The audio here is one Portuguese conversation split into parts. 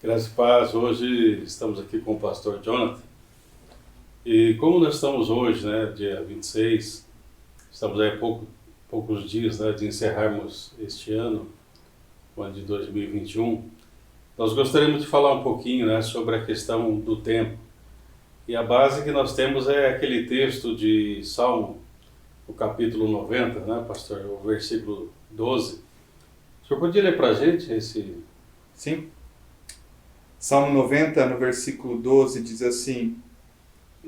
Graças e paz, hoje estamos aqui com o pastor Jonathan e como nós estamos hoje, né, dia 26, estamos aí a poucos dias, né, de encerrarmos este ano, o ano de 2021, nós gostaríamos de falar um pouquinho, né, sobre a questão do tempo. E a base que nós temos é aquele texto de Salmo, o capítulo 90, né, pastor, o versículo 12. O senhor podia ler para a gente esse... Sim. Salmo 90, no versículo 12, diz assim,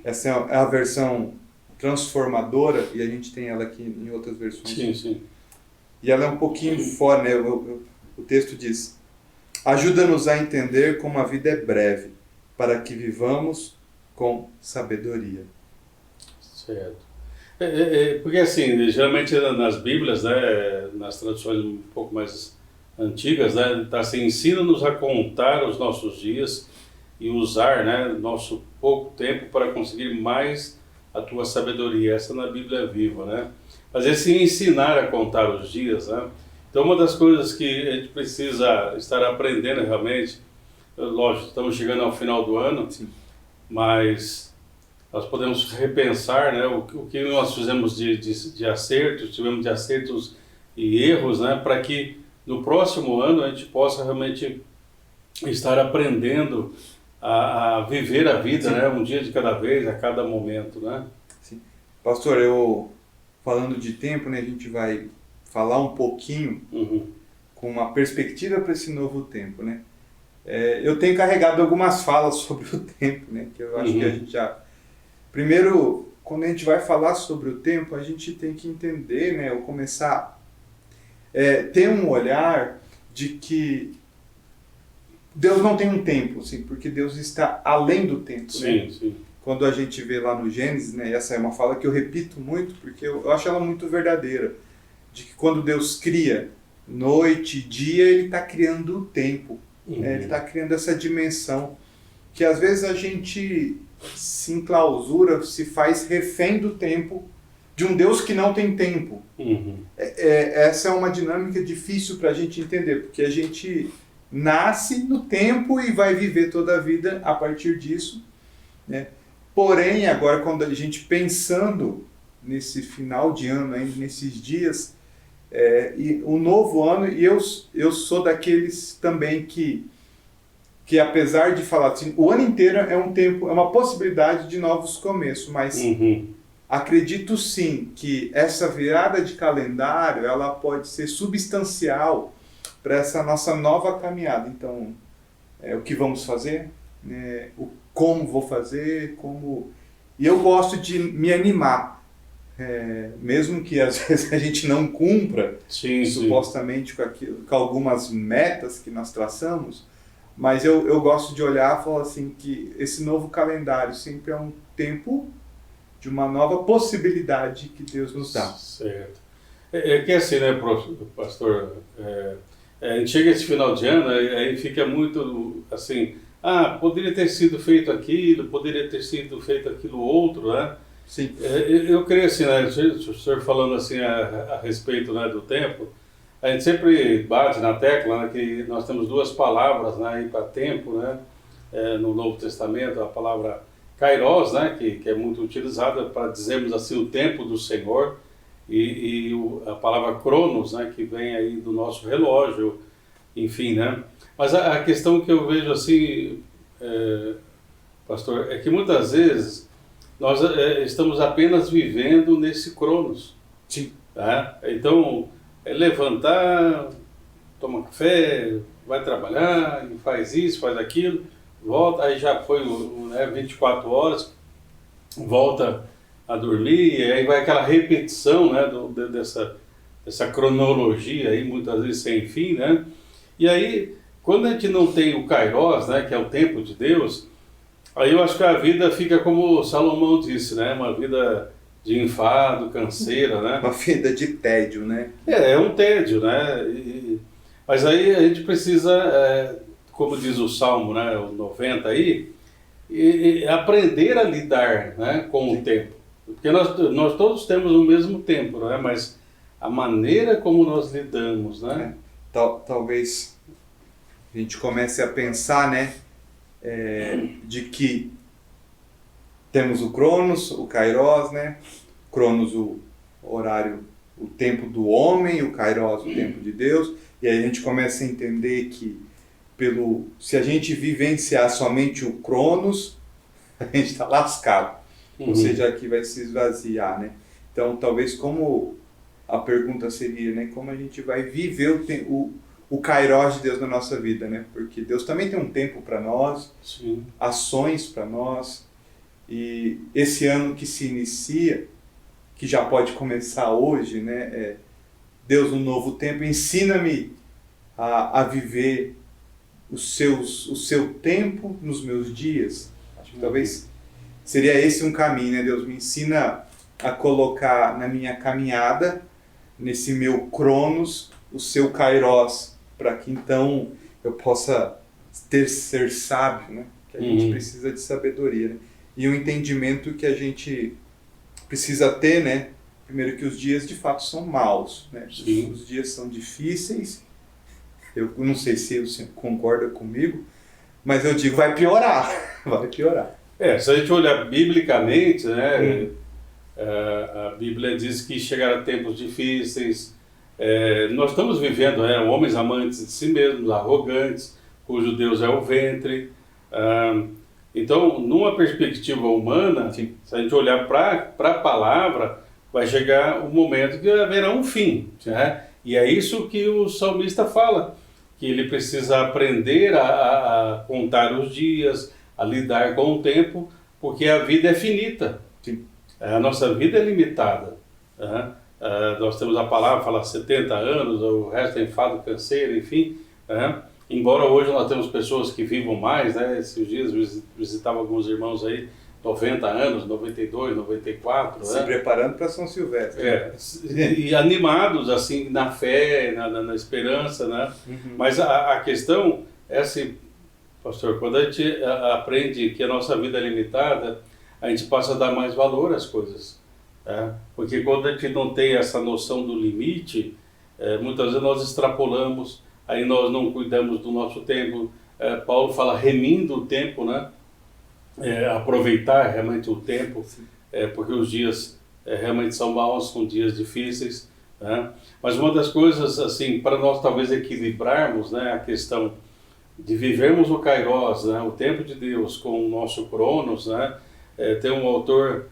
essa é a versão transformadora, e a gente tem ela aqui em outras versões. Sim, sim. E ela é um pouquinho fora, né? O texto diz, ajuda-nos a entender como a vida é breve, para que vivamos com sabedoria. Certo. Porque assim, geralmente nas Bíblias, né, nas traduções um pouco mais antigas, né, tá assim, ensina-nos a contar os nossos dias e usar, né, nosso pouco tempo para conseguir mais a tua sabedoria. Essa na Bíblia Viva, né? Mas esse ensinar a contar os dias, né? Então uma das coisas que a gente precisa estar aprendendo realmente, lógico, estamos chegando ao final do ano, Sim. mas nós podemos repensar, né, o que nós fizemos de acertos, tivemos de acertos e erros, né, para que no próximo ano a gente possa realmente estar aprendendo a viver a vida, né, um dia de cada vez, a cada momento, né? Sim. Pastor, falando de tempo, né, a gente vai falar um pouquinho com uma perspectiva para esse novo tempo, né? Eu tenho carregado algumas falas sobre o tempo, né, que eu acho que a gente já... Primeiro, quando a gente vai falar sobre o tempo, a gente tem que entender, né, ou começar ter um olhar de que Deus não tem um tempo, assim, porque Deus está além do tempo. Sim, né? sim. Quando a gente vê lá no Gênesis, né, essa é uma fala que eu repito muito, porque eu acho ela muito verdadeira, de que quando Deus cria noite, dia, Ele está criando o tempo. Né? Ele está criando essa dimensão que às vezes a gente se enclausura, se faz refém do tempo, de um Deus que não tem tempo. Essa é uma dinâmica difícil para a gente entender, porque a gente nasce no tempo e vai viver toda a vida a partir disso. Né? Porém, agora quando a gente pensando nesse final de ano, ainda nesses dias, e o novo ano, e eu sou daqueles também que apesar de falar assim, o ano inteiro é um tempo, é uma possibilidade de novos começos, mas acredito sim que essa virada de calendário, ela pode ser substancial para essa nossa nova caminhada. Então, o que vamos fazer, né? O como vou fazer, como... E eu gosto de me animar, mesmo que às vezes a gente não cumpra supostamente com algumas metas que nós traçamos, mas eu gosto de olhar e falar assim que esse novo calendário sempre é um tempo de uma nova possibilidade que Deus nos dá. Certo. Que assim, né, pastor, a gente chega esse final de ano, aí fica muito assim, poderia ter sido feito aquilo, poderia ter sido feito aquilo outro, né? Sim. Eu creio assim, né, o senhor falando assim a respeito, né, do tempo, a gente sempre bate na tecla, né, que nós temos duas palavras, né, para tempo, né, no Novo Testamento, a palavra kairos, né, que é muito utilizada para dizermos assim o tempo do Senhor, e a palavra cronos, né, que vem aí do nosso relógio, enfim, né. Mas a questão que eu vejo assim, pastor, é que muitas vezes nós estamos apenas vivendo nesse cronos. Sim. Tá? Então, levantar, toma café, vai trabalhar, faz isso, faz aquilo, volta, aí já foi 24 horas, volta a dormir, e aí vai aquela repetição, né, dessa cronologia aí, muitas vezes sem fim, né? E aí, quando a gente não tem o kairos, né, que é o tempo de Deus, aí eu acho que a vida fica como Salomão disse, né, uma vida de enfado, canseira, né? Uma vida de tédio, né? É um tédio, né? Mas aí a gente precisa, como diz o Salmo, né, o 90 aí, aprender a lidar, né, com o tempo. Porque nós todos temos o mesmo tempo, né? Mas a maneira como nós lidamos, né? Talvez a gente comece a pensar, né, de que temos o Cronos, o Kairos, né? Cronos, o horário, o tempo do homem, o Kairos, o tempo de Deus. E aí a gente começa a entender que se a gente vivenciar somente o Cronos, a gente está lascado. Ou seja, aqui vai se esvaziar, né? Então, talvez como a pergunta seria, né? Como a gente vai viver o Kairos de Deus na nossa vida, né? Porque Deus também tem um tempo para nós, Sim. ações para nós. E esse ano que se inicia, que já pode começar hoje, né? Deus, um novo tempo, ensina-me a viver o seu tempo nos meus dias. Acho que talvez seria esse um caminho, né? Deus me ensina a colocar na minha caminhada, nesse meu Cronos, o seu Kairos, para que então eu possa ser sábio, né? Que a gente precisa de sabedoria, né? E um entendimento que a gente precisa ter, né? Primeiro que os dias de fato são maus, né? Os dias são difíceis. Eu não sei se você concorda comigo, mas eu digo, vai piorar, vai piorar. Se a gente olhar biblicamente, né? A Bíblia diz que chegará tempos difíceis. Nós estamos vivendo homens amantes de si mesmos, arrogantes, cujo Deus é o ventre. Então, numa perspectiva humana, se a gente olhar para a palavra, vai chegar um momento que haverá um fim. Né? E é isso que o salmista fala, que ele precisa aprender a contar os dias, a lidar com o tempo, porque a vida é finita. Sim. A nossa vida é limitada. Nós temos a palavra, fala 70 anos, o resto é enfado, canseiro, enfim. Embora hoje nós temos pessoas que vivam mais, né? Esses dias visitava alguns irmãos aí, 90 anos, 92, 94. Se preparando para São Silvestre. E animados, assim, na fé, na esperança, né? Mas a questão é assim, pastor, quando a gente aprende que a nossa vida é limitada, a gente passa a dar mais valor às coisas. Porque quando a gente não tem essa noção do limite, muitas vezes nós extrapolamos, aí nós não cuidamos do nosso tempo. Paulo fala remindo o tempo, né? Aproveitar realmente o tempo, porque os dias realmente são maus, são dias difíceis. Né? Mas uma das coisas, assim, para nós talvez equilibrarmos, né, a questão de vivermos o Kairos, né, o tempo de Deus, com o nosso Cronos, né? Tem um autor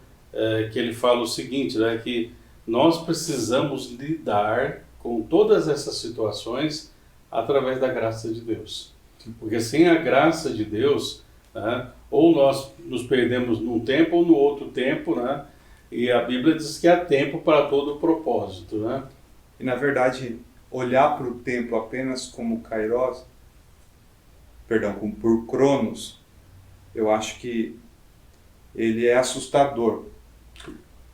que ele fala o seguinte, né, que nós precisamos lidar com todas essas situações através da graça de Deus. Porque sem a graça de Deus, né, ou nós nos perdemos num tempo ou no outro tempo, né? E a Bíblia diz que há tempo para todo o propósito, né? E na verdade, olhar para o tempo apenas como Kairos, por Cronos, eu acho que ele é assustador,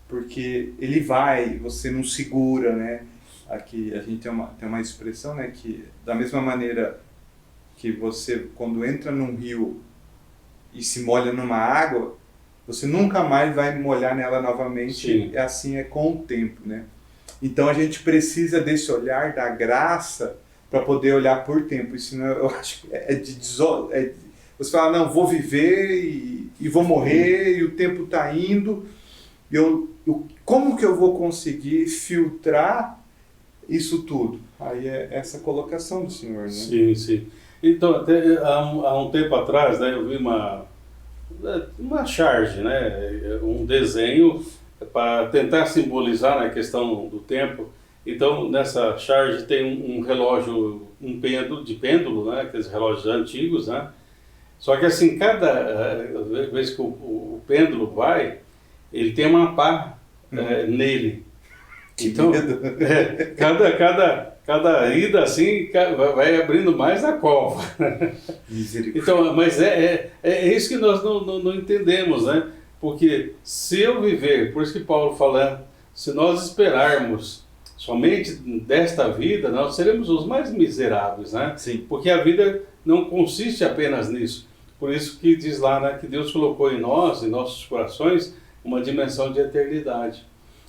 porque ele vai, você não segura, né? Aqui a gente tem uma expressão, né, que da mesma maneira que você, quando entra num rio e se molha numa água, você nunca mais vai molhar nela novamente. Sim. Assim é com o tempo, né? Então a gente precisa desse olhar da graça para poder olhar por tempo. Isso não, eu acho que você fala, não, vou viver e vou morrer e o tempo está indo. Como que eu vou conseguir filtrar isso tudo? Aí é essa colocação do Senhor, né? Sim, sim. Então, até há um tempo atrás, né, eu vi uma charge, né, um desenho para tentar simbolizar, né, a questão do tempo. Então, nessa charge tem um relógio, de pêndulo, né, aqueles relógios antigos, né? Só que assim, cada vez que o pêndulo vai, ele tem uma pá nele. Então, cada ida assim vai abrindo mais a cova. Então, mas é isso que nós não entendemos, né? Porque se eu viver, por isso que Paulo fala, se nós esperarmos somente desta vida, nós seremos os mais miseráveis, né? Sim. Porque a vida não consiste apenas nisso. Por isso que diz lá, né, que Deus colocou em nós, em nossos corações, uma dimensão de eternidade.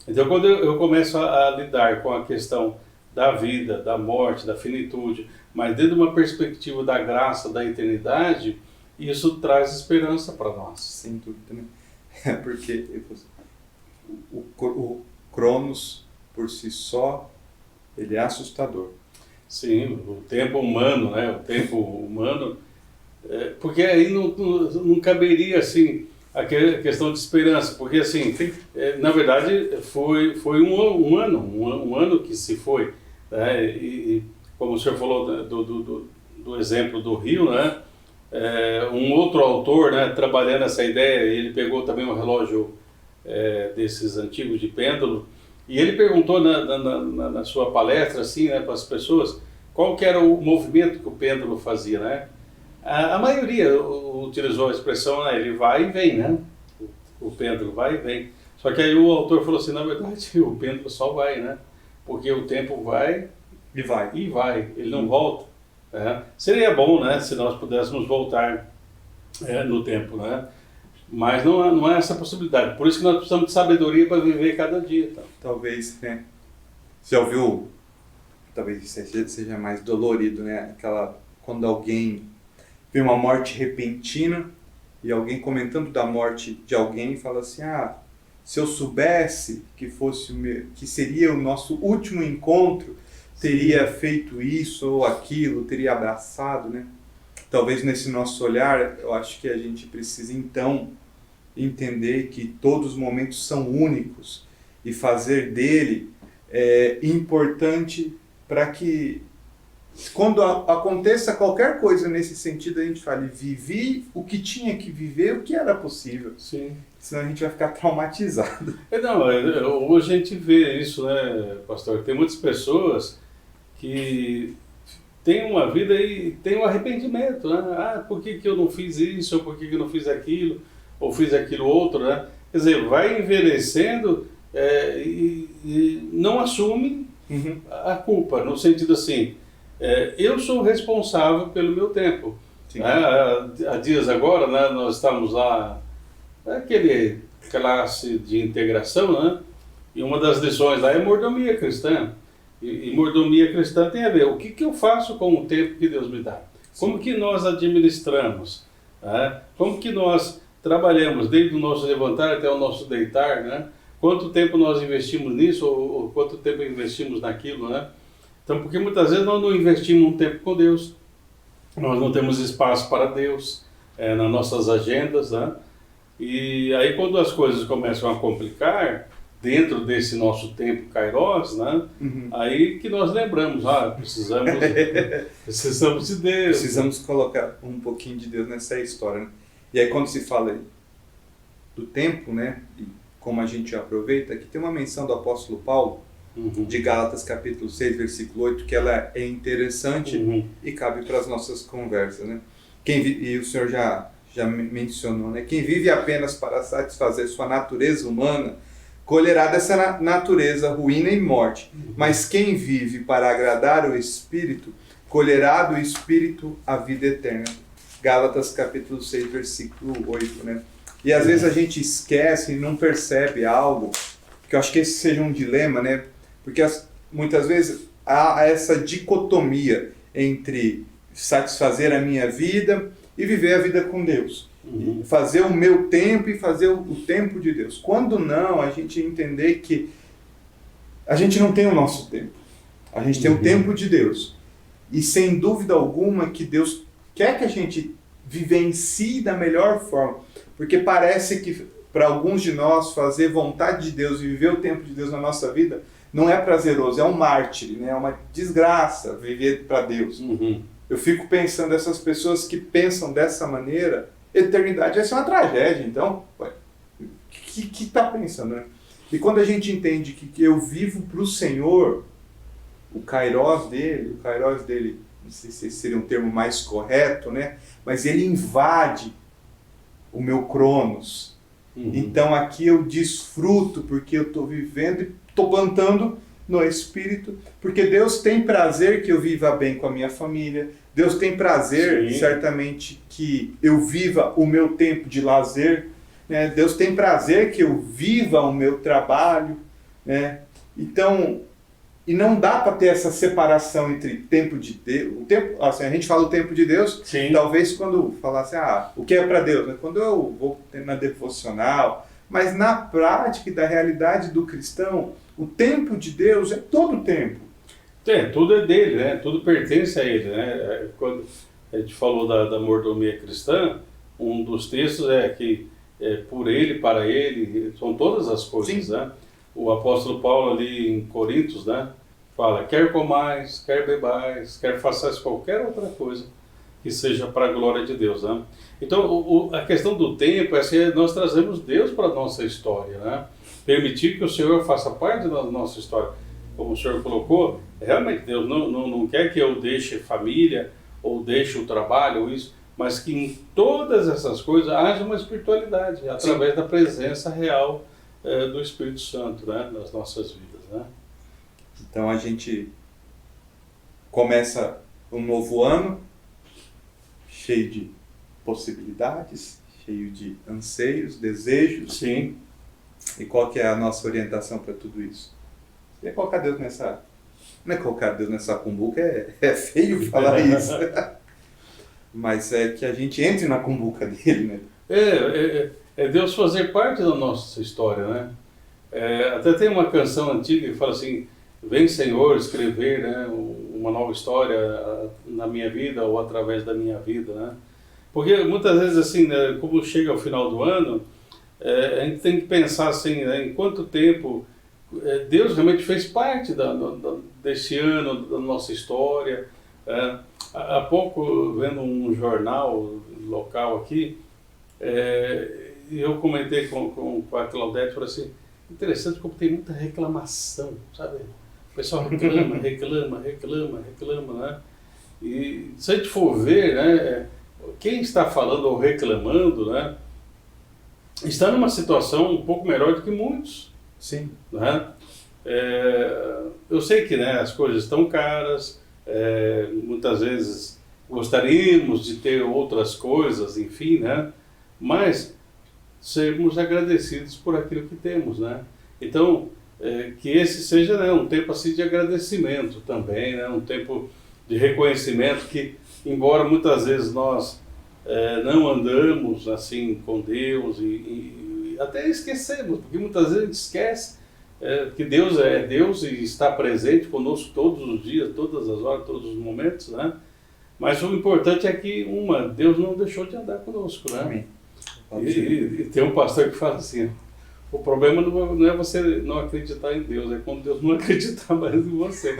Então, quando eu começo a lidar com a questão da vida, da morte, da finitude, mas dentro de uma perspectiva da graça, da eternidade, isso traz esperança para nós. Sem dúvida, né? Porque o Cronos, por si só, ele é assustador. Sim, o tempo humano, né? O tempo humano, porque aí não caberia, assim, a questão de esperança, porque, assim, na verdade, foi um ano que se foi, né? E como o senhor falou do exemplo do rio, né? Um outro autor, né, trabalhando essa ideia, ele pegou também um relógio desses antigos de pêndulo, e ele perguntou na sua palestra, assim, né, para as pessoas, qual que era o movimento que o pêndulo fazia, né? A maioria utilizou a expressão, né, ele vai e vem, né? O pêndulo vai e vem. Só que aí o autor falou assim, na verdade, o pêndulo só vai, né? Porque o tempo vai e vai, ele não volta. Seria bom, né, se nós pudéssemos voltar no tempo, né? Mas não é essa possibilidade. Por isso que nós precisamos de sabedoria para viver cada dia. Então. Talvez, né? Você já ouviu, talvez seja mais dolorido, né? Quando alguém vê uma morte repentina e alguém comentando da morte de alguém fala assim, se eu soubesse que seria o nosso último encontro, teria feito isso ou aquilo, teria abraçado, né? Talvez nesse nosso olhar, eu acho que a gente precisa então entender que todos os momentos são únicos e fazer dele importante para que quando aconteça qualquer coisa nesse sentido, a gente fale, vivi o que tinha que viver, o que era possível. Sim. Senão a gente vai ficar traumatizado. Hoje a gente vê isso, né, pastor? Tem muitas pessoas que têm uma vida e têm um arrependimento, né? Por que eu não fiz isso, ou por que eu não fiz aquilo, ou fiz aquilo outro, né? Quer dizer, vai envelhecendo e não assume a culpa, no sentido assim, eu sou responsável pelo meu tempo. Há dias agora, né, nós estamos lá, aquele classe de integração, né? E uma das lições lá é mordomia cristã. E mordomia cristã tem a ver, o que eu faço com o tempo que Deus me dá? Como que nós administramos? Como que nós trabalhamos desde o nosso levantar até o nosso deitar, né? Quanto tempo nós investimos nisso ou quanto tempo investimos naquilo, né? Então, porque muitas vezes nós não investimos um tempo com Deus, nós não temos espaço para Deus nas nossas agendas, né? E aí quando as coisas começam a complicar, dentro desse nosso tempo kairos, né? Aí que nós lembramos, precisamos de Deus. Precisamos colocar um pouquinho de Deus nessa história, né? E aí quando se fala do tempo, né? E como a gente aproveita, aqui tem uma menção do apóstolo Paulo, de Gálatas capítulo 6, versículo 8, que ela é interessante e cabe para as nossas conversas, né? E o senhor já mencionou, né? Quem vive apenas para satisfazer sua natureza humana, colherá dessa natureza ruína e morte. Mas quem vive para agradar o Espírito, colherá do Espírito a vida eterna. Gálatas capítulo 6, versículo 8, né? E às vezes a gente esquece e não percebe algo, que eu acho que esse seja um dilema, né? Porque muitas vezes há essa dicotomia entre satisfazer a minha vida e viver a vida com Deus. Fazer o meu tempo e fazer o tempo de Deus. Quando não, a gente entender que a gente não tem o nosso tempo. A gente tem o tempo de Deus. E sem dúvida alguma que Deus quer que a gente vivencie da melhor forma. Porque parece que para alguns de nós fazer vontade de Deus e viver o tempo de Deus na nossa vida não é prazeroso, é um mártir, né? É uma desgraça viver para Deus. Eu fico pensando, essas pessoas que pensam dessa maneira, eternidade vai ser uma tragédia, então, o que está pensando, né? E quando a gente entende que eu vivo para o Senhor, o kairos dele, não sei se seria um termo mais correto, né? Mas ele invade o meu cronos. Então aqui eu desfruto porque eu estou vivendo e estou plantando no Espírito, porque Deus tem prazer que eu viva bem com a minha família, Deus tem prazer, certamente, que eu viva o meu tempo de lazer, né? Deus tem prazer que eu viva o meu trabalho, né? Então, E não dá para ter essa separação entre tempo de Deus, o tempo, assim, a gente fala o tempo de Deus, Sim. talvez quando falasse, o que é para Deus, né? Quando eu vou na devocional, mas na prática e da realidade do cristão, o tempo de Deus é todo o tempo. Tudo é dele, né? Tudo pertence a ele, né? Quando a gente falou da mordomia cristã, um dos textos é que por ele, para ele, são todas as coisas, Sim. né? O apóstolo Paulo ali em Coríntios, né? Fala, quer comais, quer bebais, quer façais qualquer outra coisa que seja para a glória de Deus, né? Então, a questão do tempo é assim, nós trazemos Deus para a nossa história, né? Permitir que o Senhor faça parte da nossa história. Como o Senhor colocou, realmente Deus não quer que eu deixe família, ou deixe o trabalho, ou isso, mas que em todas essas coisas haja uma espiritualidade, através da presença real do Espírito Santo, né, nas nossas vidas, né? Então a gente começa um novo ano cheio de possibilidades, cheio de anseios, desejos. Sim. E qual que é a nossa orientação para tudo isso? É colocar Deus nessa... Não é colocar Deus nessa cumbuca, é feio falar isso. Mas é que a gente entre na cumbuca dele, né? É Deus fazer parte da nossa história, né? Até tem uma canção antiga que fala assim, vem Senhor escrever, né, uma nova história na minha vida ou através da minha vida, né? Porque muitas vezes assim, né, como chega ao final do ano, a gente tem que pensar assim, né, em quanto tempo Deus realmente fez parte desse ano, da nossa história. Há pouco, vendo um jornal local aqui, eu comentei com a Claudete, falei assim, interessante como tem muita reclamação, sabe? O pessoal reclama, né? E se a gente for ver, né, quem está falando ou reclamando, né, está numa situação um pouco melhor do que muitos. Sim. Né? Eu sei que, né, as coisas estão caras, muitas vezes gostaríamos de ter outras coisas, enfim, né? Mas sermos agradecidos por aquilo que temos, né? Então, que esse seja, né, um tempo assim de agradecimento também, né? Um tempo de reconhecimento que, embora muitas vezes nós não andamos assim com Deus e até esquecemos, porque muitas vezes a gente esquece que Deus é Deus e está presente conosco todos os dias, todas as horas, todos os momentos, né? Mas o importante é que, Deus não deixou de andar conosco, né? Amém. E tem um pastor que fala assim, o problema não é você não acreditar em Deus, é quando Deus não acreditar mais em você.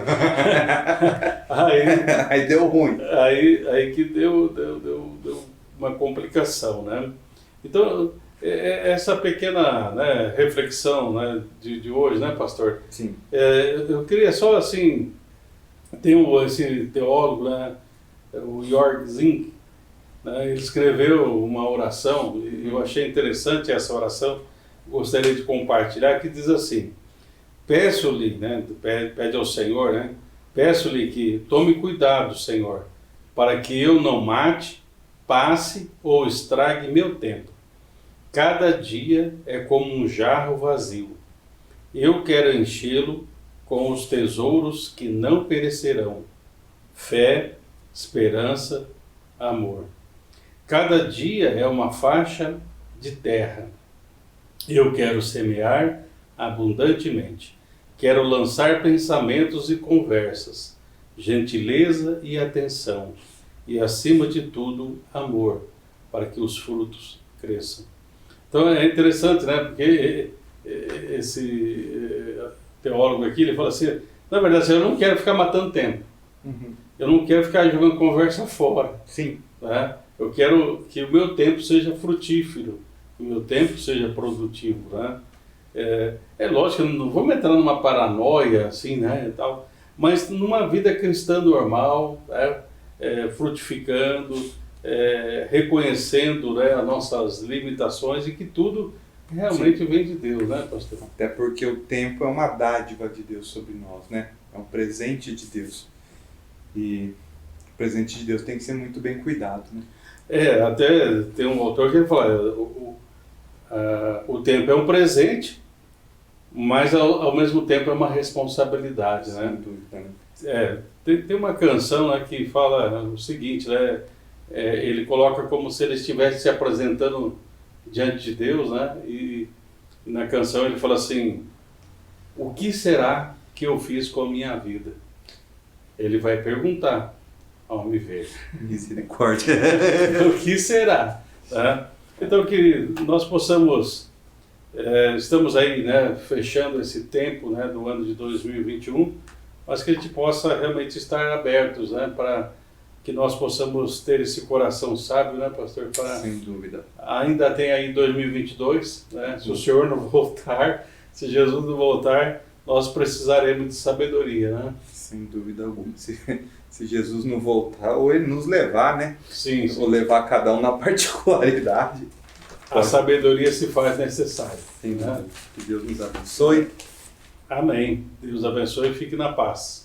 Aí deu ruim. Aí que deu uma complicação, né? Então, essa pequena, né, reflexão, né, de hoje, né, pastor? Sim. Eu queria só, assim, tem esse teólogo, né, o Georg Zink, né, ele escreveu uma oração, e eu achei interessante essa oração, gostaria de compartilhar, que diz assim, peço-lhe, né, pede ao Senhor, né, peço-lhe que tome cuidado, Senhor, para que eu não mate, passe ou estrague meu tempo. Cada dia é como um jarro vazio. Eu quero enchê-lo com os tesouros que não perecerão. Fé, esperança, amor. Cada dia é uma faixa de terra. Eu quero semear abundantemente. Quero lançar pensamentos e conversas, gentileza e atenção, e acima de tudo, amor, para que os frutos cresçam. Então é interessante, né? Porque esse teólogo aqui, ele fala assim, na verdade, eu não quero ficar matando tempo. Uhum. Eu não quero ficar jogando conversa fora. Sim. Né? Eu quero que o meu tempo seja frutífero, que o meu tempo seja produtivo. Né? É lógico, não vamos entrar numa paranoia, assim, né, e tal, mas numa vida cristã normal, frutificando, reconhecendo, né, as nossas limitações e que tudo realmente vem de Deus, né, pastor? Até porque o tempo é uma dádiva de Deus sobre nós, né? É um presente de Deus. E o presente de Deus tem que ser muito bem cuidado, né? Até tem um autor que ele fala, o tempo é um presente, mas ao mesmo tempo é uma responsabilidade, né? Sem dúvida, né? Tem uma canção, né, que fala o seguinte, né? Ele coloca como se ele estivesse se apresentando diante de Deus, né? E na canção ele fala assim: o que será que eu fiz com a minha vida? Ele vai perguntar ao me ver. Misericórdia. O que será? Né? Então, que nós possamos, estamos aí, né, fechando esse tempo, né, do ano de 2021, mas que a gente possa realmente estar abertos, né, para que nós possamos ter esse coração sábio, né, pastor? Sem dúvida. Ainda tem aí 2022, né? Se o Senhor não voltar, se Jesus não voltar, nós precisaremos de sabedoria, né? Sem dúvida alguma. Se Jesus não voltar, ou ele nos levar, né? Sim, sim. Ou levar cada um na particularidade. A sabedoria se faz necessária. Sem né? dúvida. Que Deus nos abençoe. Amém. Deus abençoe e fique na paz.